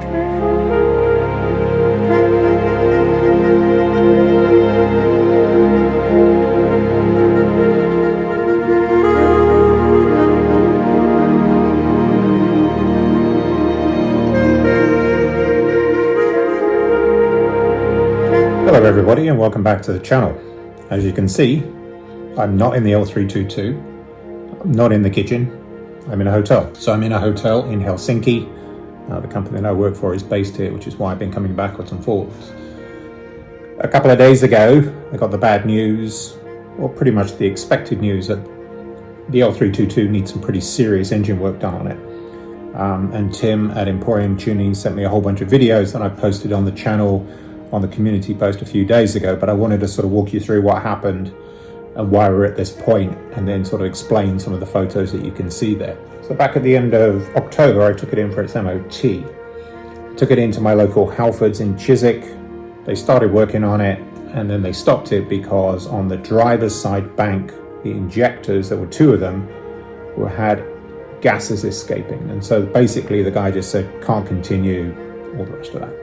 Hello everybody and welcome back to the channel. As you can see, I'm not in the L322, I'm not in the kitchen, I'm in a hotel. So I'm in a hotel in Helsinki. The company that I work for is based here, which is why I've been coming backwards and forwards. A couple of days ago, I got the bad news, or pretty much the expected news, that the L322 needs some pretty serious engine work done on it. And Tim at Emporium Tuning sent me a whole bunch of videos that I posted on the channel on the community post a few days ago, but I wanted to sort of walk you through what happened and why we're at this point, and then sort of explain some of the photos that you can see there. So back at the end of October, I took it in for its MOT. Took it into my local Halfords in Chiswick. They started working on it, and then they stopped it because on the driver's side bank, the injectors, there were two of them, had gases escaping. And so basically the guy just said, can't continue, all the rest of that.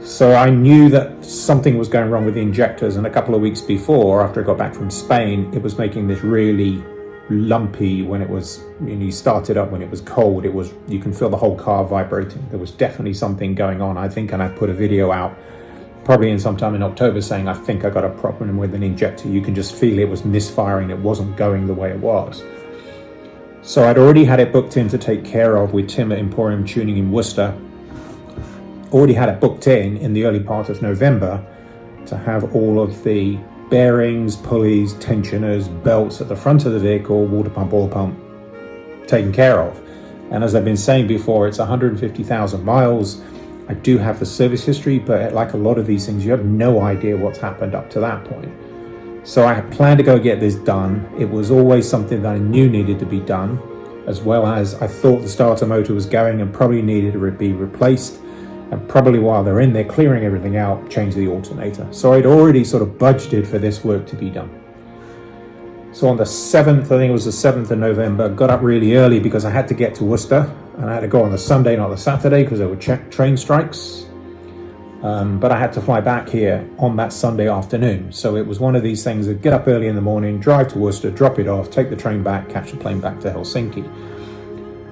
So I knew that something was going wrong with the injectors, and a couple of weeks before, after I got back from Spain, it was making this really lumpy when it was, when you start it up, when it was cold, it was, you can feel the whole car vibrating. There was definitely something going on, I think, and I put a video out probably in sometime in October saying, I think I got a problem with an injector. You can just feel it was misfiring, it wasn't going the way it was. So I'd already had it booked in to take care of with Tim at Emporium Tuning in Worcester. Already had it booked in the early part of November to have all of the bearings, pulleys, tensioners, belts at the front of the vehicle, water pump, oil pump, taken care of. And as I've been saying before, it's 150,000 miles. I do have the service history, but like a lot of these things, you have no idea what's happened up to that point. So I had planned to go get this done. It was always something that I knew needed to be done, as well as I thought the starter motor was going and probably needed to be replaced. And probably while they're in there clearing everything out, change the alternator. So I'd already sort of budgeted for this work to be done. So on the 7th, I think it was the 7th of November, got up really early because I had to get to Worcester, and I had to go on the Sunday, not the Saturday, because there were train strikes. But I had to fly back here on that Sunday afternoon. So it was one of these things that get up early in the morning, drive to Worcester, drop it off, take the train back, catch the plane back to Helsinki.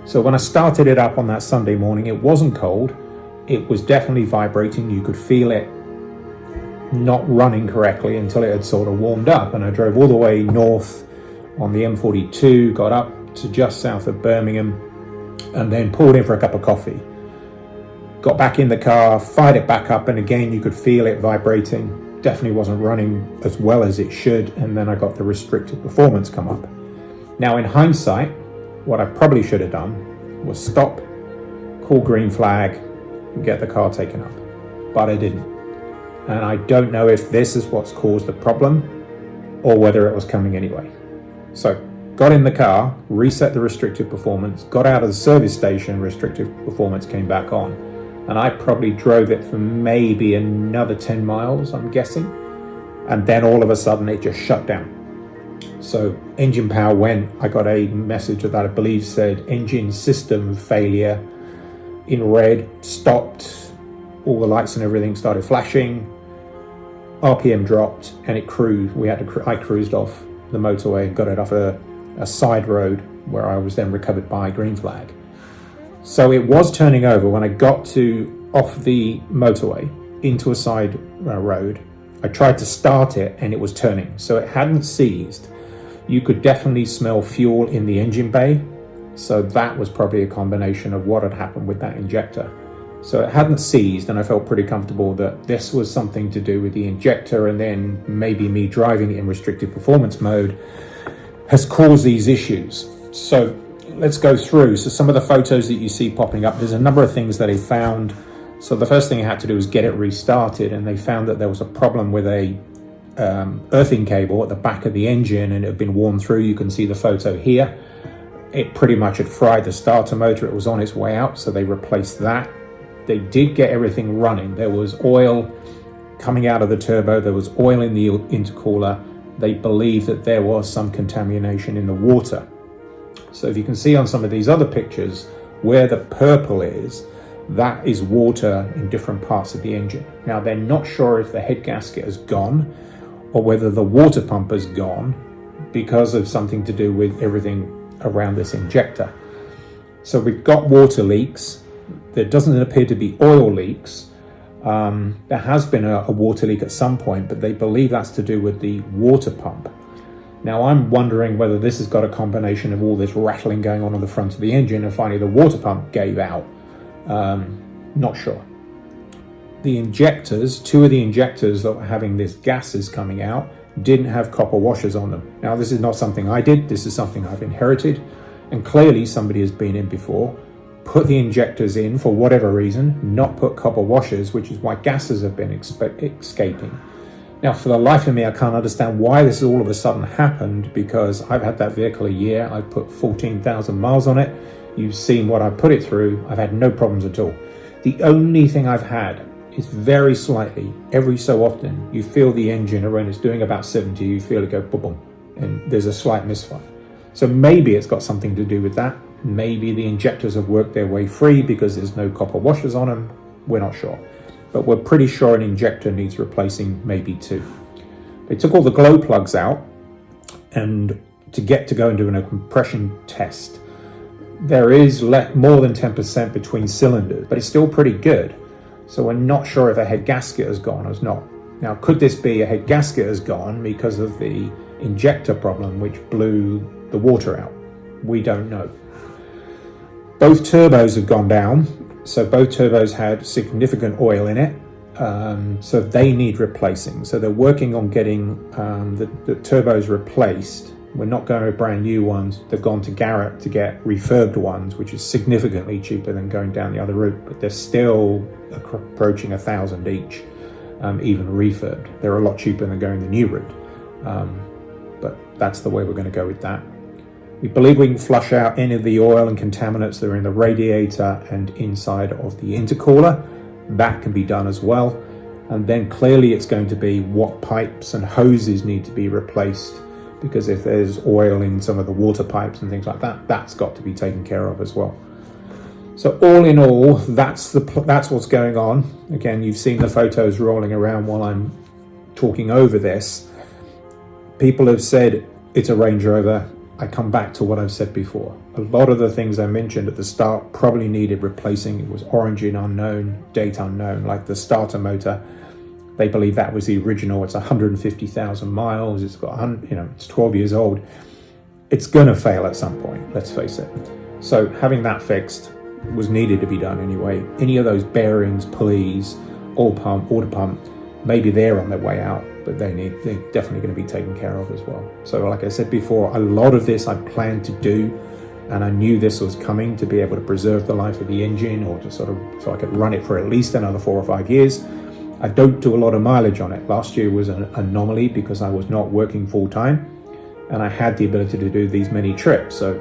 So when I started it up on that Sunday morning, it wasn't cold. It was definitely vibrating. You could feel it not running correctly until it had sort of warmed up. And I drove all the way north on the M42, got up to just south of Birmingham, and then pulled in for a cup of coffee. Got back in the car, fired it back up, and again, you could feel it vibrating. Definitely wasn't running as well as it should. And then I got the restricted performance come up. Now, in hindsight, what I probably should have done was stop, call green flag, get the car taken up, but I didn't. And I don't know if this is what's caused the problem or whether it was coming anyway. So got in the car, reset the restrictive performance, got out of the service station, restrictive performance came back on, and I probably drove it for maybe another 10 miles, I'm guessing, and then all of a sudden it just shut down. So engine power went. I got a message that I believe said engine system failure in red, stopped, all the lights and everything started flashing, RPM dropped, and it cruised. I cruised off the motorway, got it off a side road where I was then recovered by green flag. So it was turning over when I got off the motorway into a side road. I tried to start it and it was turning, so it hadn't seized. You could definitely smell fuel in the engine bay. So that was probably a combination of what had happened with that injector. So it hadn't seized, and I felt pretty comfortable that this was something to do with the injector, and then maybe me driving it in restricted performance mode has caused these issues. So let's go through. So some of the photos that you see popping up, there's a number of things that they found. So the first thing I had to do was get it restarted, and they found that there was a problem with a earthing cable at the back of the engine, and it had been worn through. You can see the photo here. It pretty much had fried the starter motor. It was on its way out, so they replaced that. They did get everything running. There was oil coming out of the turbo. There was oil in the intercooler. They believe that there was some contamination in the water. So if you can see on some of these other pictures, where the purple is, that is water in different parts of the engine. Now, they're not sure if the head gasket has gone or whether the water pump has gone because of something to do with everything around this injector. So we've got water leaks. There doesn't appear to be oil leaks. There has been a water leak at some point, but they believe that's to do with the water pump. Now, I'm wondering whether this has got a combination of all this rattling going on the front of the engine and finally the water pump gave out. Not sure. The injectors, two of the injectors that were having this gases coming out, didn't have copper washers on them. Now, this is not something I did. This is something I've inherited. And clearly somebody has been in before, put the injectors in for whatever reason, not put copper washers, which is why gases have been escaping. Now, for the life of me, I can't understand why this all of a sudden happened, because I've had that vehicle a year. I've put 14,000 miles on it. You've seen what I put it through. I've had no problems at all. The only thing I've had is very slightly, every so often, you feel the engine when it's doing about 70, you feel it go boom, boom, and there's a slight misfire. So maybe it's got something to do with that. Maybe the injectors have worked their way free because there's no copper washers on them. We're not sure. But we're pretty sure an injector needs replacing, maybe two. They took all the glow plugs out, and to go and do a compression test, there is more than 10% between cylinders, but it's still pretty good. So we're not sure if a head gasket has gone or not. Now, could this be a head gasket has gone because of the injector problem, which blew the water out? We don't know. Both turbos have gone down. So both turbos had significant oil in it, so they need replacing. So they're working on getting the turbos replaced. We're not going with brand new ones. They've gone to Garrett to get refurbed ones, which is significantly cheaper than going down the other route, but they're still approaching 1,000 each, even refurbed. They're a lot cheaper than going the new route, but that's the way we're going to go with that. We believe we can flush out any of the oil and contaminants that are in the radiator and inside of the intercooler. That can be done as well. And then clearly it's going to be what pipes and hoses need to be replaced, because if there's oil in some of the water pipes and things like that, that's got to be taken care of as well. So all in all, that's what's going on. Again, you've seen the photos rolling around while I'm talking over this. People have said it's a Range Rover. I come back to what I've said before. A lot of the things I mentioned at the start probably needed replacing. It was origin unknown, date unknown, like the starter motor. They believe that was the original. It's 150,000 miles. It's got, it's 12 years old. It's going to fail at some point, let's face it. So having that fixed was needed to be done anyway. Any of those bearings, pulleys, oil pump, water pump, maybe they're on their way out, but they're definitely going to be taken care of as well. So like I said before, a lot of this I planned to do, and I knew this was coming to be able to preserve the life of the engine, or to so I could run it for at least another 4 or 5 years. I don't do a lot of mileage on it. Last year was an anomaly because I was not working full time, and I had the ability to do these many trips. So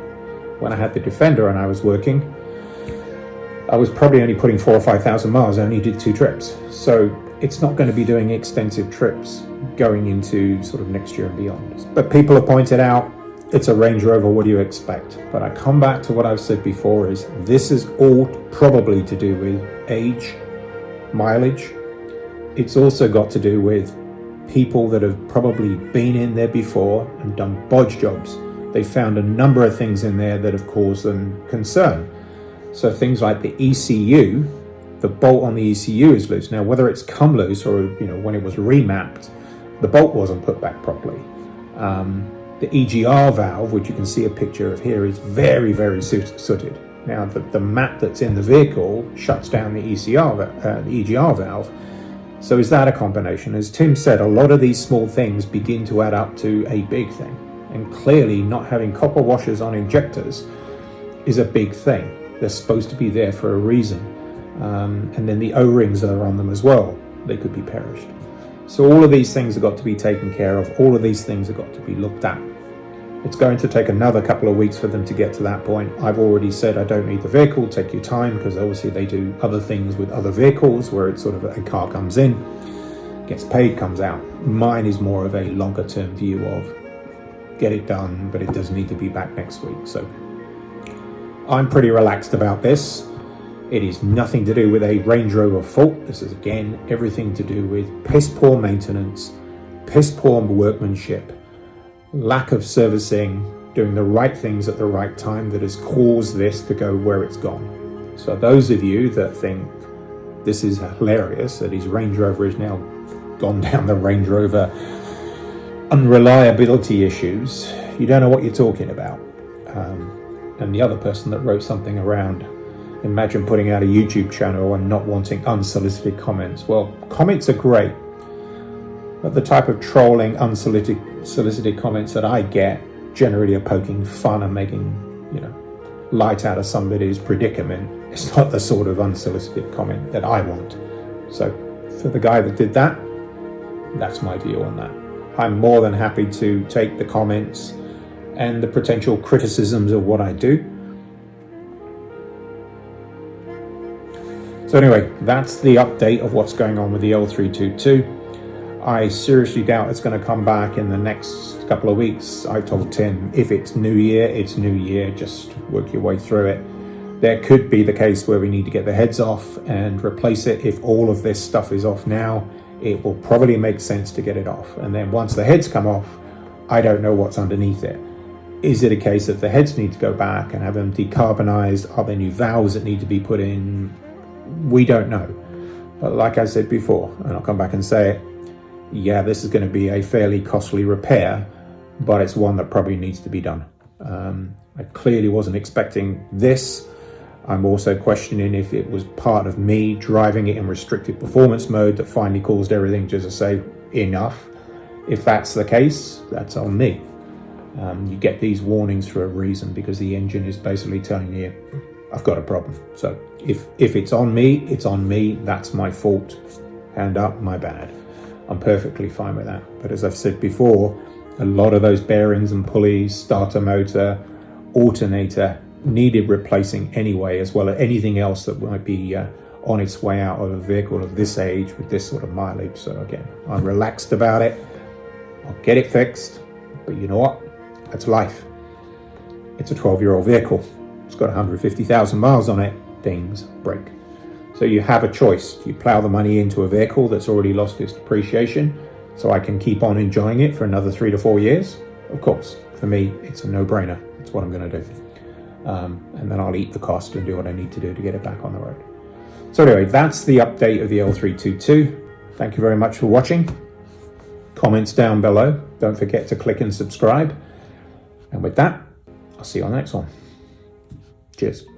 when I had the Defender and I was working, I was probably only putting 4,000 or 5,000 miles. I only did 2 trips. So it's not going to be doing extensive trips going into sort of next year and beyond. But people have pointed out, it's a Range Rover, what do you expect? But I come back to what I've said before, is this is all probably to do with age, mileage. It's also got to do with people that have probably been in there before and done bodge jobs. They found a number of things in there that have caused them concern. So things like the ECU, the bolt on the ECU is loose. Now, whether it's come loose or, when it was remapped, the bolt wasn't put back properly. The EGR valve, which you can see a picture of here, is very, very sooted. Now, the mat that's in the vehicle shuts down the EGR valve. So is that a combination? As Tim said, a lot of these small things begin to add up to a big thing. And clearly not having copper washers on injectors is a big thing. They're supposed to be there for a reason. And then the O-rings that are on them as well, they could be perished. So all of these things have got to be taken care of. All of these things have got to be looked at. It's going to take another couple of weeks for them to get to that point. I've already said I don't need the vehicle, take your time, because obviously they do other things with other vehicles where it's sort of a car comes in, gets paid, comes out. Mine is more of a longer term view of get it done, but it does need to be back next week. So I'm pretty relaxed about this. It is nothing to do with a Range Rover fault. This is again everything to do with piss poor maintenance, piss poor workmanship, lack of servicing, doing the right things at the right time that has caused this to go where it's gone. So those of you that think this is hilarious, that his Range Rover is now gone down the Range Rover unreliability issues, you don't know what you're talking about. And the other person that wrote something around, imagine putting out a YouTube channel and not wanting unsolicited comments. Well, comments are great, but the type of trolling, unsolicited comments that I get generally are poking fun and making, light out of somebody's predicament. It's not the sort of unsolicited comment that I want. So for the guy that did that, that's my view on that. I'm more than happy to take the comments and the potential criticisms of what I do. So anyway, that's the update of what's going on with the L322. I seriously doubt it's going to come back in the next couple of weeks. I told Tim, if it's New Year, it's New Year, just work your way through it. There could be the case where we need to get the heads off and replace it. If all of this stuff is off now, it will probably make sense to get it off. And then once the heads come off, I don't know what's underneath it. Is it a case that the heads need to go back and have them decarbonized? Are there new valves that need to be put in? We don't know. But like I said before, and I'll come back and say it, yeah, this is going to be a fairly costly repair, but it's one that probably needs to be done. I clearly wasn't expecting this. I'm also questioning if it was part of me driving it in restricted performance mode that finally caused everything just to say enough. If that's the case, that's on me. You get these warnings for a reason, because the engine is basically telling you, I've got a problem. So if it's on me, it's on me. That's my fault. Hand up, my bad. I'm perfectly fine with that. But as I've said before, a lot of those bearings and pulleys, starter motor, alternator needed replacing anyway, as well as anything else that might be on its way out of a vehicle of this age with this sort of mileage. So again, I'm relaxed about it. I'll get it fixed. But you know what? That's life. It's a 12-year-old vehicle. It's got 150,000 miles on it. Things break. So you have a choice. You plow the money into a vehicle that's already lost its depreciation, so I can keep on enjoying it for another 3 to 4 years. Of course, for me, it's a no-brainer. It's what I'm going to do. And then I'll eat the cost and do what I need to do to get it back on the road. So anyway, that's the update of the L322. Thank you very much for watching. Comments down below. Don't forget to click and subscribe. And with that, I'll see you on the next one. Cheers.